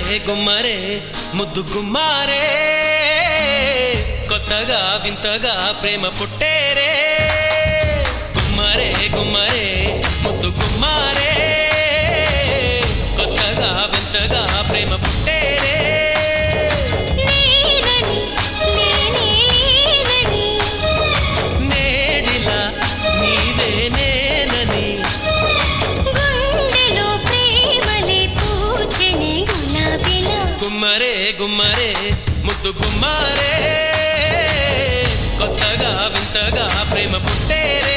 గుమ్మరే ముద్దు గుమ్మారే కొత్తగా వింతగా ప్రేమ పుట్టేరే గుమ్మరే గుమ్మరే ముద్దు గుమ్మారే కొత్తగా వింతగా ప్రేమ పుట్టేరే నేడిలా నీవే నేనని గుమ్మరే గుమ్మరే ముద్దు గుమ్మారే కొత్తగా వింతగా ప్రేమ పుట్టేరే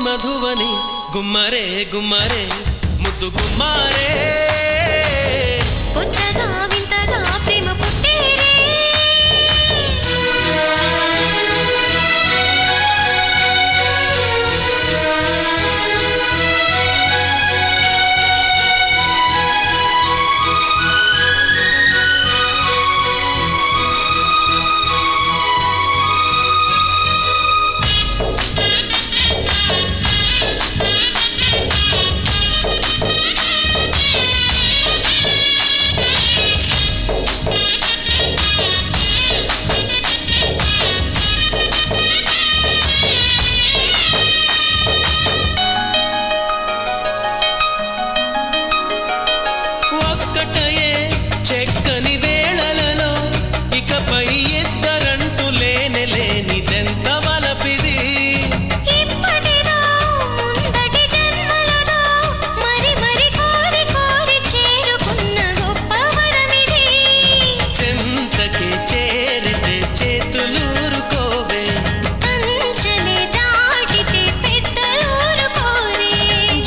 మధువని గుమ్మరే గుమ్మరే ముద్దు గుమ్మారే కొత్తగా వింతగా ప్రేమ పుట్టేరే చెక్కని వేళలలో ఇకపై ఇద్దరంటూ లేని లేనిదెంత వలపిది ఇప్పటిదో ముందటి జన్మలదో మరి మరి కోరి కోరి చేరుకున్న గొప్ప వరమిది చెంతకి చేరితే చేతులూరుకోవే అంచనే దాటితే పెద్దలూరుకోరే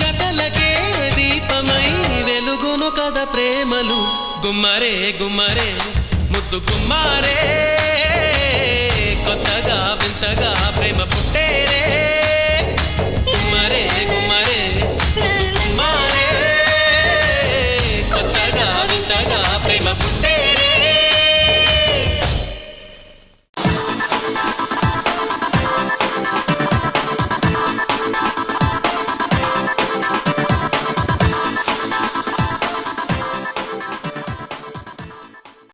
జతలకే దీపమై వెలుగును కదా ప్రేమలు గుమ్మరే గుమ్మరే ముద్దు గుమ్మారే కొత్తగా వింతగా ప్రేమ పుట్టేరే